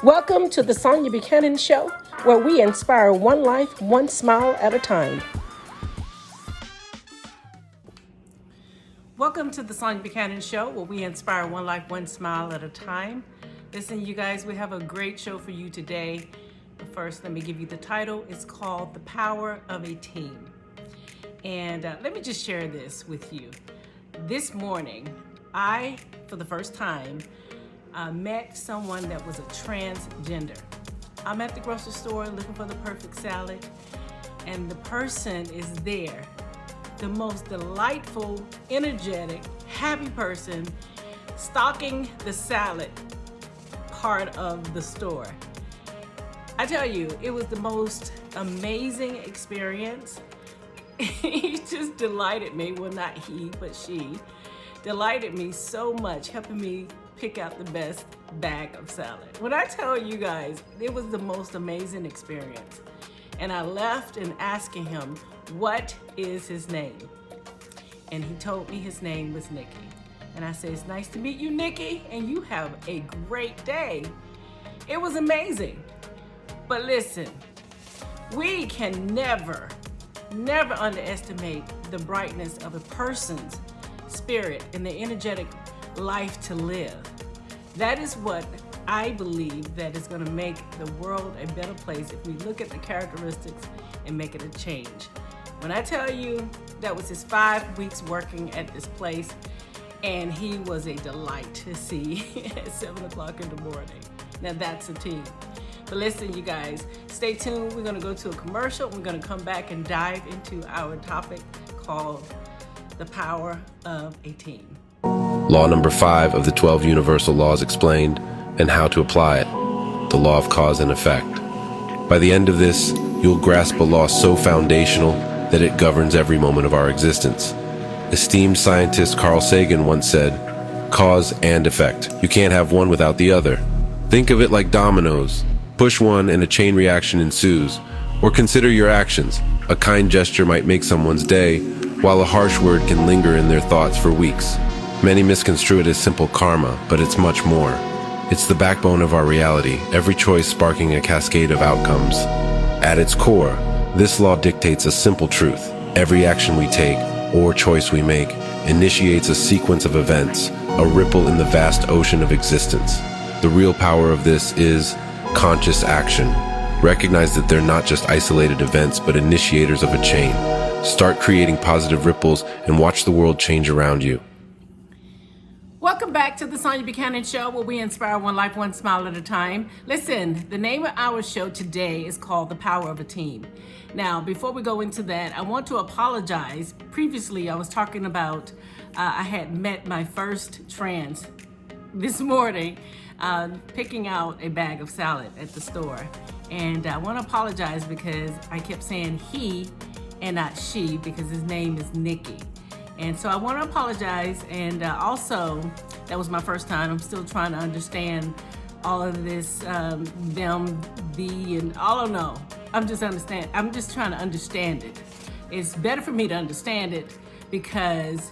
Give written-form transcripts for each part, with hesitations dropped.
Welcome to the Sonya Buchanan Show, where we inspire one life, one smile at a time. Welcome to the Sonya Buchanan Show, where we inspire one life, one smile at a time. Listen, you guys, we have a great show for you today. But first, let me give you the title. It's called The Power of a Team. And let me just share this with you. This morning, I, for the first time, met someone that was a transgender. I'm at the grocery store looking for the perfect salad, and the person is there. The most delightful, energetic, happy person stocking the salad part of the store. I tell you, it was the most amazing experience. He just delighted me. Well, not he, but she delighted me so much, helping me pick out the best bag of salad. When I tell you guys, it was the most amazing experience. And I left and asking him, what is his name? And he told me his name was Nikki. And I said, it's nice to meet you, Nikki, and you have a great day. It was amazing. But listen, we can never underestimate the brightness of a person's spirit and the energetic life to live. That is what I believe that is going to make the world a better place if we look at the characteristics and make it a change. When I tell you that was his 5 weeks working at this place, and he was a delight to see at 7 o'clock in the morning. Now that's a team. But listen, you guys, stay tuned. We're going to go to a commercial. We're going to come back and dive into our topic called The Power of a Team. Law number 5 of the 12 universal laws explained, and how to apply it. The law of cause and effect. By the end of this, you'll grasp a law so foundational that it governs every moment of our existence. Esteemed scientist Carl Sagan once said, cause and effect. You can't have one without the other. Think of it like dominoes. Push one and a chain reaction ensues. Or consider your actions. A kind gesture might make someone's day, while a harsh word can linger in their thoughts for weeks. Many misconstrue it as simple karma, but it's much more. It's the backbone of our reality, every choice sparking a cascade of outcomes. At its core, this law dictates a simple truth. Every action we take, or choice we make, initiates a sequence of events, a ripple in the vast ocean of existence. The real power of this is conscious action. Recognize that they're not just isolated events, but initiators of a chain. Start creating positive ripples and watch the world change around you. Welcome back to the Sonya Buchanan Show, where we inspire one life, one smile at a time. Listen, the name of our show today is called The Power of a Team. Now, before we go into that, I want to apologize. Previously, I was talking about I had met my first trans this morning, picking out a bag of salad at the store. And I want to apologize because I kept saying he and not she, because his name is Nikki. And so I want to apologize, and also, that was my first time. I'm still trying to understand all of this, them, the, and all of no. I'm just trying to understand it. It's better for me to understand it because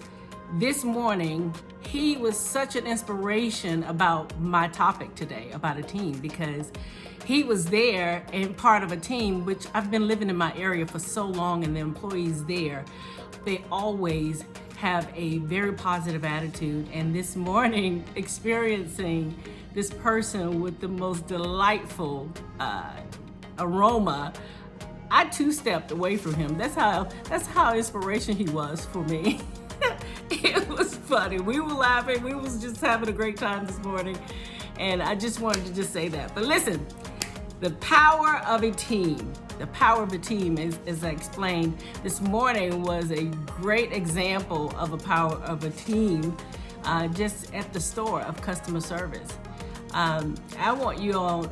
this morning, he was such an inspiration about my topic today, about a team, because he was there and part of a team, which I've been living in my area for so long, and the employees there, they always have a very positive attitude. And this morning, experiencing this person with the most delightful aroma, I two-stepped away from him. That's how inspiration he was for me. It was funny. We were laughing. We was just having a great time this morning. And I just wanted to just say that. But listen, the power of a team. The power of a team, as I explained this morning, was a great example of a power of a team just at the store of customer service. I want you all,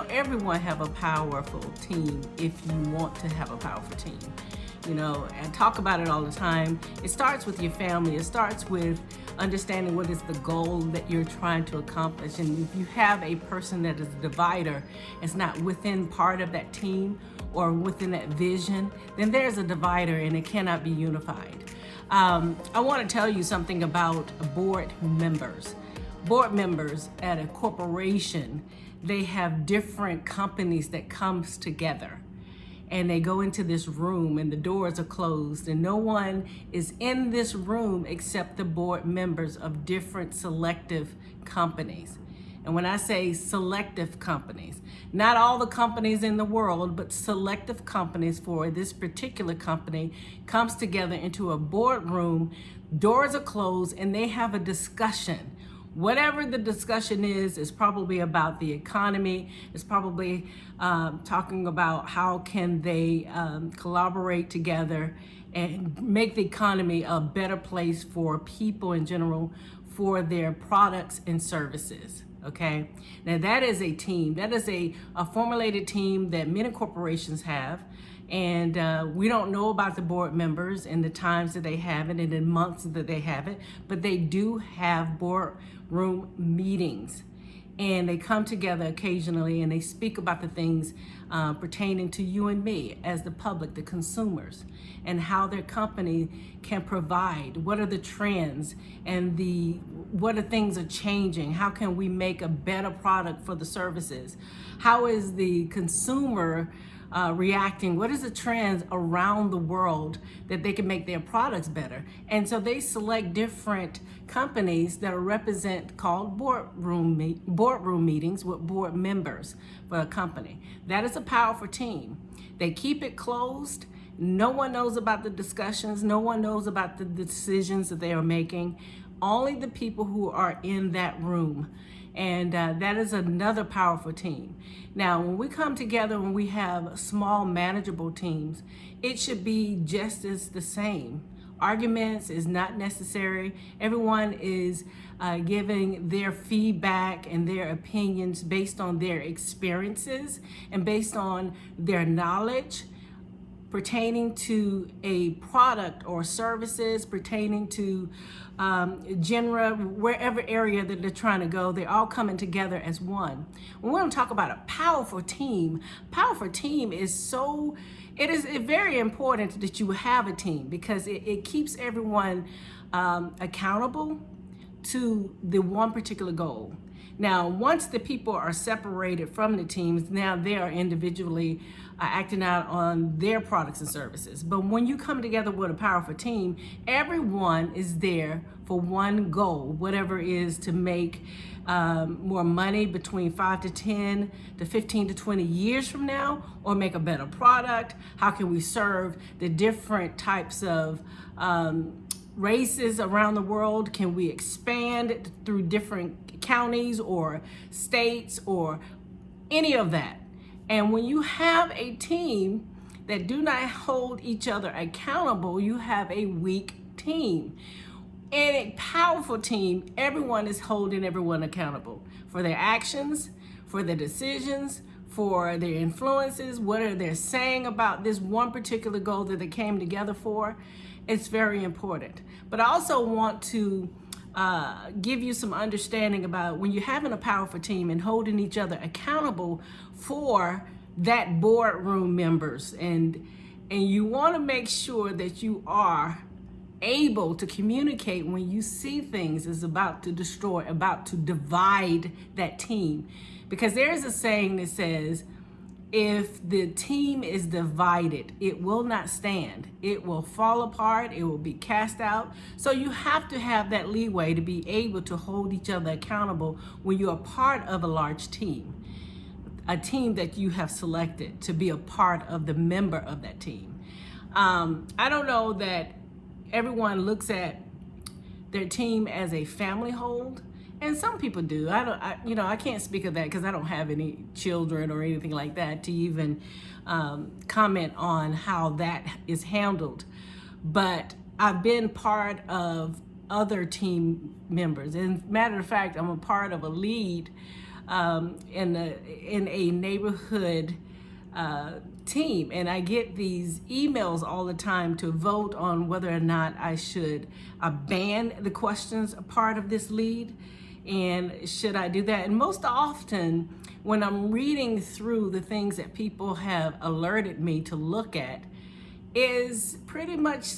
everyone have a powerful team if you want to have a powerful team. And talk about it all the time. It starts with your family. It starts with understanding what is the goal that you're trying to accomplish. And if you have a person that is a divider, it's not within part of that team or within that vision, then there's a divider and it cannot be unified. I want to tell you something about board members. board members at a corporation, they have different companies that comes together. And they go into this room and the doors are closed and no one is in this room except the board members of different selective companies. And when I say selective companies, not all the companies in the world, but selective companies for this particular company comes together into a boardroom, doors are closed, and they have a discussion. Whatever the discussion is probably about the economy. It's probably talking about how can they collaborate together and make the economy a better place for people in general, for their products and services. Okay, now that is a team. That is a formulated team that many corporations have. And we don't know about the board members and the times that they have it and the months that they have it, but they do have boardroom meetings. And they come together occasionally and they speak about the things pertaining to you and me as the public, the consumers, and how their company can provide. What are the trends and what are things are changing? How can we make a better product for the services? How is the consumer reacting? What is the trends around the world that they can make their products better? And so they select different companies that are called boardroom meetings with board members for a company. That is a powerful team. They keep it closed. No one knows about the discussions. No one knows about the decisions that they are making. Only the people who are in that room. And that is another powerful team. Now, when we come together, when we have small manageable teams, it should be just as the same. Arguments is not necessary. Everyone is giving their feedback and their opinions based on their experiences and based on their knowledge pertaining to a product or services, pertaining to genre, wherever area that they're trying to go, they're all coming together as one. When we're going to talk about a powerful team it is very important that you have a team because it keeps everyone accountable to the one particular goal. Now, once the people are separated from the teams, now they are individually acting out on their products and services. But when you come together with a powerful team, everyone is there for one goal, whatever it is to make more money between 5 to 10 to 15 to 20 years from now, or make a better product. How can we serve the different types of races around the world? Can we expand through different counties or states or any of that? And when you have a team that do not hold each other accountable, you have a weak team. In a powerful team, everyone is holding everyone accountable for their actions, for their decisions, for their influences, what are they saying about this one particular goal that they came together for. It's very important. But I also want to give you some understanding about when you're having a powerful team and holding each other accountable for that boardroom members, and you want to make sure that you are able to communicate when you see things is about to destroy, about to divide that team. Because there is a saying that says, if the team is divided, it will not stand. It will fall apart. It will be cast out. So you have to have that leeway to be able to hold each other accountable when you're a part of a large team, a team that you have selected to be a part of the member of that team. I don't know that everyone looks at their team as a family hold. And some people do. I can't speak of that because I don't have any children or anything like that to even comment on how that is handled. But I've been part of other team members. And matter of fact, I'm a part of a lead in a neighborhood team. And I get these emails all the time to vote on whether or not I should ban the questions a part of this lead. And should I do that? And most often, when I'm reading through the things that people have alerted me to look at, is pretty much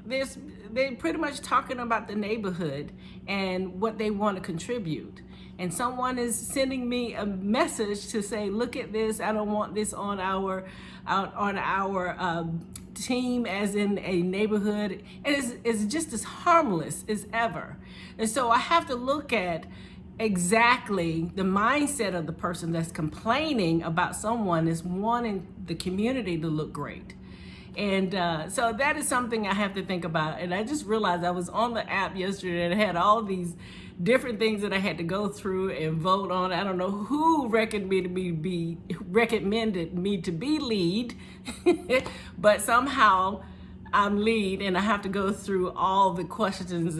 they're pretty much talking about the neighborhood and what they want to contribute. And someone is sending me a message to say, look at this, I don't want this on our team, as in a neighborhood. And it's just as harmless as ever. And so I have to look at exactly the mindset of the person that's complaining about someone is wanting the community to look great. And so that is something I have to think about. And I just realized I was on the app yesterday and I had all these different things that I had to go through and vote on. I don't know who recommended me to be lead, but somehow I'm lead, and I have to go through all the questions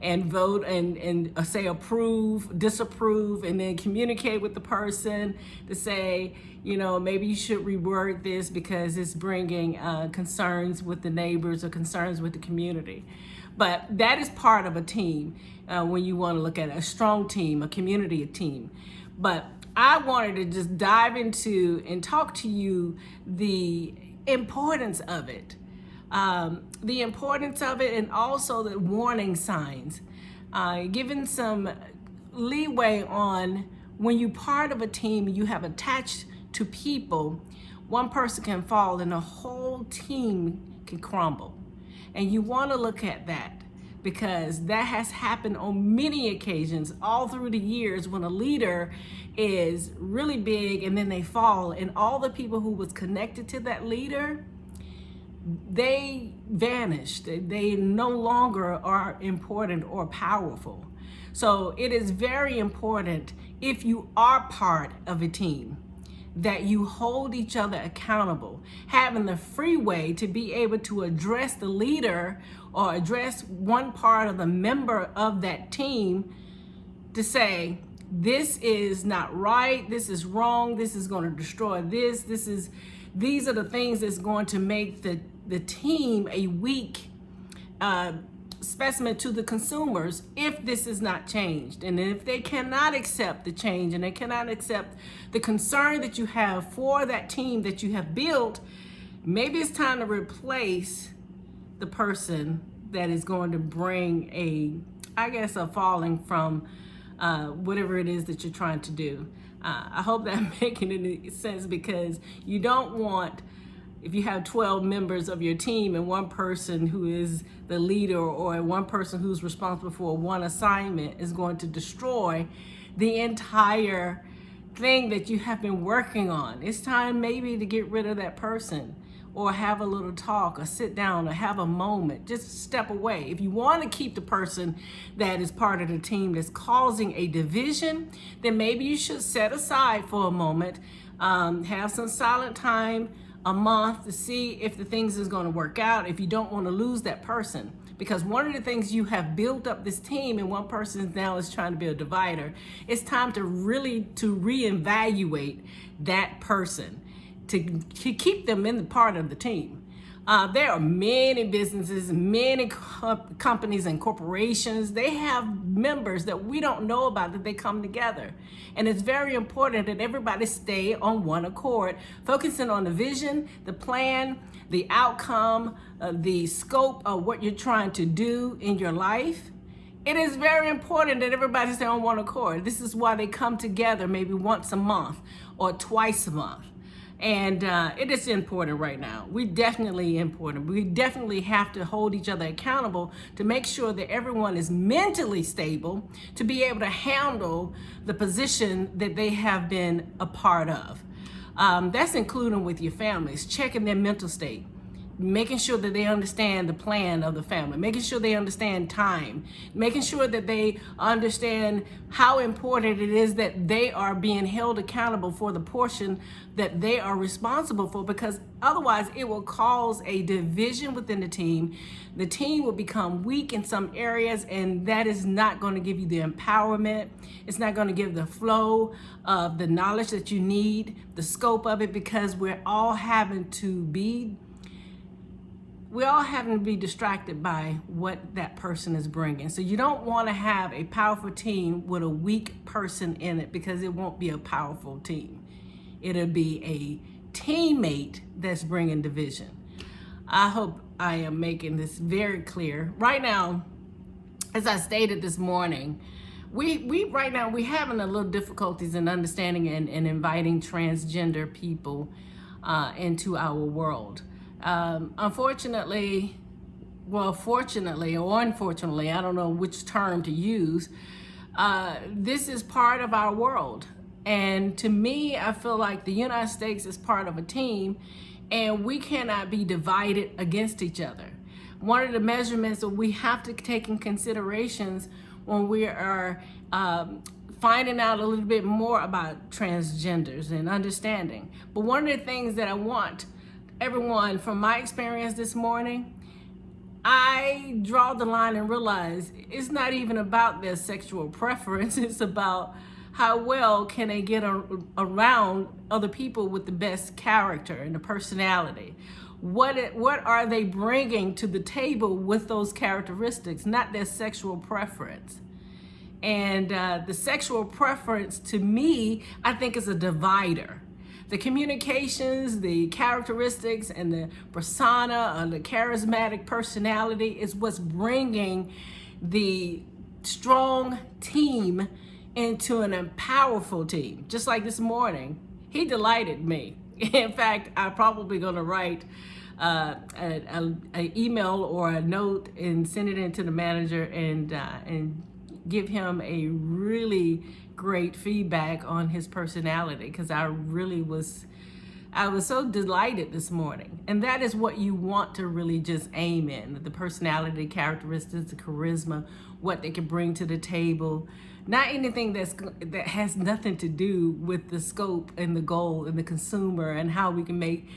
and vote and say approve, disapprove, and then communicate with the person to say, you know, maybe you should reword this because it's bringing concerns with the neighbors or concerns with the community. But that is part of a team when you want to look at a strong team, a community team. But I wanted to just dive into and talk to you the importance of it. And also the warning signs, giving some leeway on when you're part of a team, you have attached to people, one person can fall and the whole team can crumble. And you want to look at that because that has happened on many occasions all through the years when a leader is really big and then they fall, and all the people who was connected to that leader, they vanished. They no longer are important or powerful. So it is very important, if you are part of a team, that you hold each other accountable, having the freeway to be able to address the leader or address one part of the member of that team to say, this is not right, this is wrong, this is going to destroy this, these are the things that's going to make the team a weak specimen to the consumers if this is not changed. And if they cannot accept the change and they cannot accept the concern that you have for that team that you have built, maybe it's time to replace the person that is going to bring a falling from whatever it is that you're trying to do. I hope that making any sense, because you don't want, if you have 12 members of your team and one person who is the leader or one person who's responsible for one assignment is going to destroy the entire thing that you have been working on. It's time maybe to get rid of that person, or have a little talk, or sit down, or have a moment, just step away. If you want to keep the person that is part of the team that's causing a division, then maybe you should set aside for a moment, have some silent time, a month, to see if the things is going to work out, if you don't want to lose that person. Because one of the things, you have built up this team and one person now is trying to be a divider. It's time to really reevaluate that person to keep them in the part of the team. There are many businesses, many companies and corporations. They have members that we don't know about, that they come together. And it's very important that everybody stay on one accord, focusing on the vision, the plan, the outcome, the scope of what you're trying to do in your life. It is very important that everybody stay on one accord. This is why they come together maybe once a month or twice a month. And it is important right now. We definitely have to hold each other accountable to make sure that everyone is mentally stable to be able to handle the position that they have been a part of. That's including with your families, checking their mental state, making sure that they understand the plan of the family, making sure they understand time, making sure that they understand how important it is that they are being held accountable for the portion that they are responsible for, because otherwise it will cause a division within the team. The team will become weak in some areas, and that is not going to give you the empowerment. It's not going to give the flow of the knowledge that you need, the scope of it, because we're all having to be distracted by what that person is bringing. So you don't want to have a powerful team with a weak person in it, because it won't be a powerful team. It'll be a teammate that's bringing division. I hope I am making this very clear. Right now, as I stated this morning, we right now we having a little difficulties in understanding and inviting transgender people into our world. Unfortunately, well, fortunately or unfortunately, I don't know which term to use, this is part of our world. And to me, I feel like the United States is part of a team, and we cannot be divided against each other. One of the measurements that we have to take in considerations when we are finding out a little bit more about transgenders and understanding. But one of the things that I want everyone, from my experience this morning, I draw the line and realize it's not even about their sexual preference. It's about how well can they get around other people with the best character and the personality. What are they bringing to the table with those characteristics, not their sexual preference. And the sexual preference, to me, I think is a divider. The communications, the characteristics, and the persona, the charismatic personality is what's bringing the strong team into an powerful team. Just like this morning, he delighted me. In fact, I'm probably going to write an email or a note and send it into the manager and give him a really great feedback on his personality, because I was so delighted this morning. And that is what you want to really just aim in: the personality, characteristics, the charisma, what they can bring to the table. Not anything that has nothing to do with the scope and the goal and the consumer and how we can make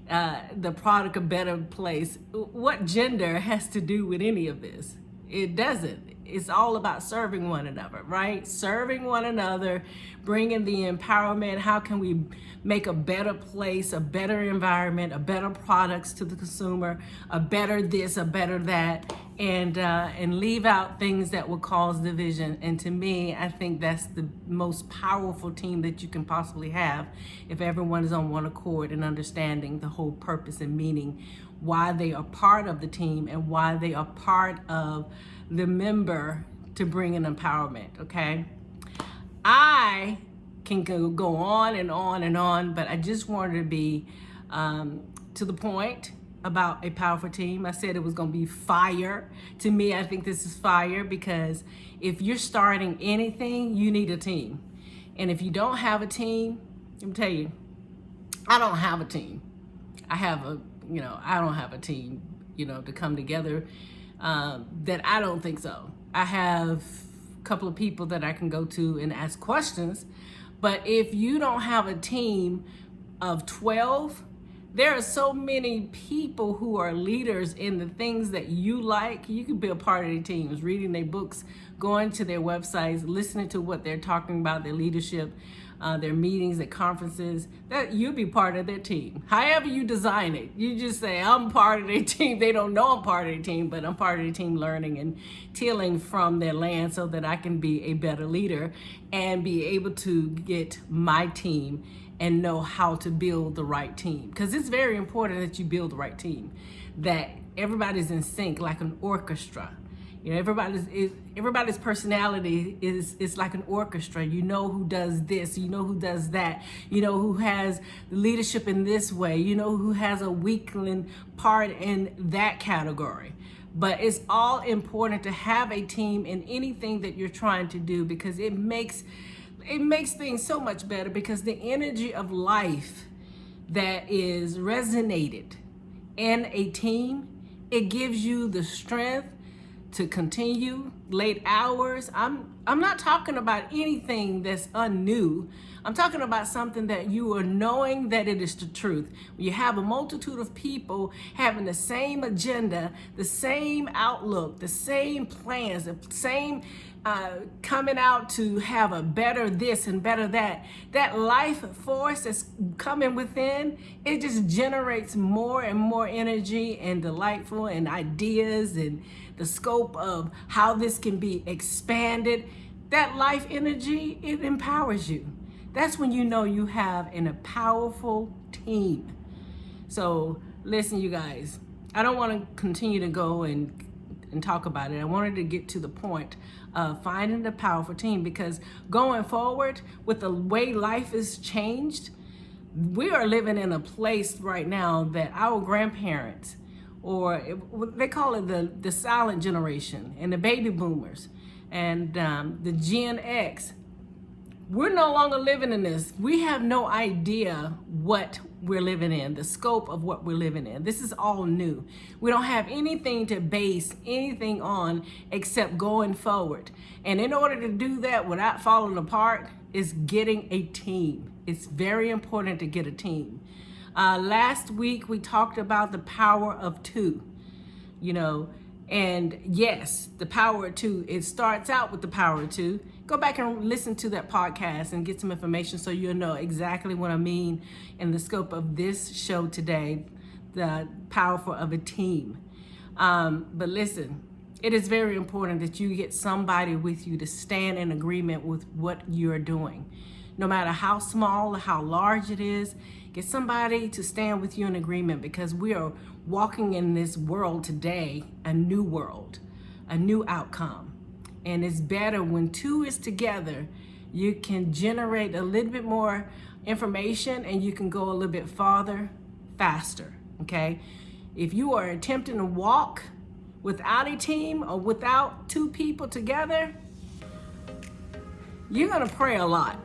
the product a better place. What gender has to do with any of this? It doesn't. It's all about serving one another, right? Serving one another, bringing the empowerment. How can we make a better place, a better environment, a better products to the consumer, a better this, a better that, and leave out things that will cause division. And to me, I think that's the most powerful team that you can possibly have, if everyone is on one accord and understanding the whole purpose and meaning, why they are part of the team and why they are part of the member to bring an empowerment. Okay, I can go on and on and on, but I just wanted to be to the point about a powerful team. I said it was going to be fire. To me, I think this is fire, because if you're starting anything, you need a team. And if you don't have a team, let me tell you, I don't have a team. I don't have a team, to come together. That I don't think so. I have a couple of people that I can go to and ask questions, but if you don't have a team of 12, there are so many people who are leaders in the things that you like. You can be a part of their teams, reading their books, going to their websites, listening to what they're talking about, their leadership, their meetings, their conferences, that you'll be part of their team. However you design it, you just say, I'm part of their team. They don't know I'm part of their team, but I'm part of their team, learning and tilling from their land so that I can be a better leader and be able to get my team and know how to build the right team. Because it's very important that you build the right team, that everybody's in sync like an orchestra. Everybody's personality is like an orchestra. You know who does this, you know who does that, you know who has leadership in this way, you know who has a weakling part in that category. But it's all important to have a team in anything that you're trying to do, because it makes things so much better, because the energy of life that is resonated in a team, it gives you the strength to continue late hours. I'm not talking about anything that's unnew. I'm talking about something that you are knowing that it is the truth. When you have a multitude of people having the same agenda, the same outlook, the same plans, the same coming out to have a better this and better that, that life force that's coming within, it just generates more and more energy and delightful and ideas and the scope of how this can be expanded. That life energy, it empowers you. That's when you know you have a powerful team. So listen, you guys, I don't want to continue to go and talk about it. I wanted to get to the point of finding the powerful team, because going forward with the way life is changed, we are living in a place right now that our grandparents, or they call it the silent generation, and the baby boomers, and the Gen X, we're no longer living in this. We have no idea what we're living in, the scope of what we're living in. This is all new. We don't have anything to base anything on except going forward. And in order to do that without falling apart is getting a team. It's very important to get a team. Last week we talked about the power of two, and yes, the power of two, it starts out with the power of two. Go back and listen to that podcast and get some information so you'll know exactly what I mean in the scope of this show today, the power of a team. But listen, it is very important that you get somebody with you to stand in agreement with what you're doing. No matter how small or how large it is, get somebody to stand with you in agreement, because we are walking in this world today, a new world, a new outcome. And it's better when two is together. You can generate a little bit more information and you can go a little bit farther, faster, okay? If you are attempting to walk without a team or without two people together, you're gonna pray a lot.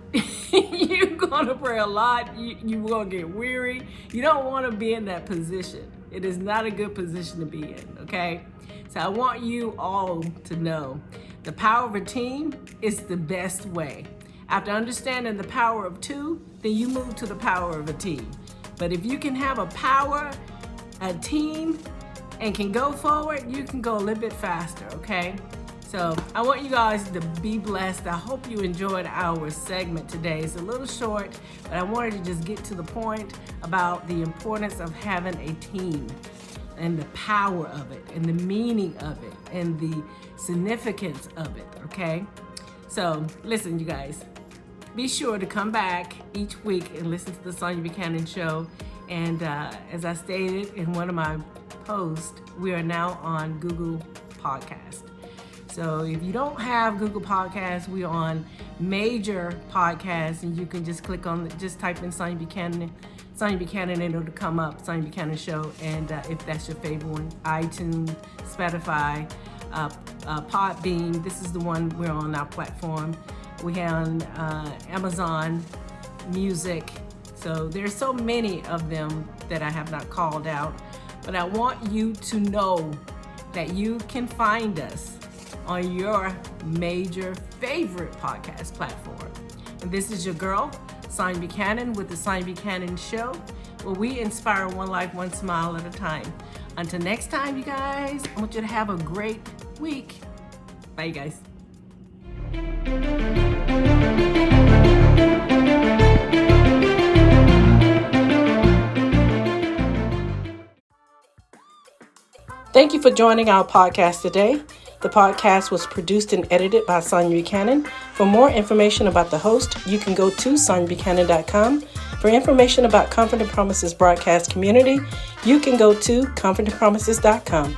You're gonna pray a lot. You're gonna get weary. You don't wanna be in that position. It is not a good position to be in, okay? So I want you all to know the power of a team is the best way. After understanding the power of two, then you move to the power of a team. But if you can have a team, and can go forward, you can go a little bit faster, okay? So I want you guys to be blessed. I hope you enjoyed our segment today. It's a little short, but I wanted to just get to the point about the importance of having a team and the power of it and the meaning of it and the significance of it, okay? So listen, you guys, be sure to come back each week and listen to the Sonya Buchanan Show. And as I stated in one of my posts, we are now on Google Podcast. So if you don't have Google Podcasts, we're on major podcasts, and you can just click on, just type in Sonya Buchanan, and it'll come up, Sonya Buchanan Show. And if that's your favorite one, iTunes, Spotify, Podbean, this is the one we're on our platform. We have Amazon Music. So there's so many of them that I have not called out, but I want you to know that you can find us on your major favorite podcast platform. And this is your girl, Sonya Buchanan, with the Sonya Buchanan Show, where we inspire one life, one smile at a time. Until next time, you guys, I want you to have a great week. Bye, you guys. Thank you for joining our podcast today. The podcast was produced and edited by Sonya Buchanan. For more information about the host, you can go to sonyabuchanan.com. For information about Confident Promises broadcast community, you can go to confidentpromises.com.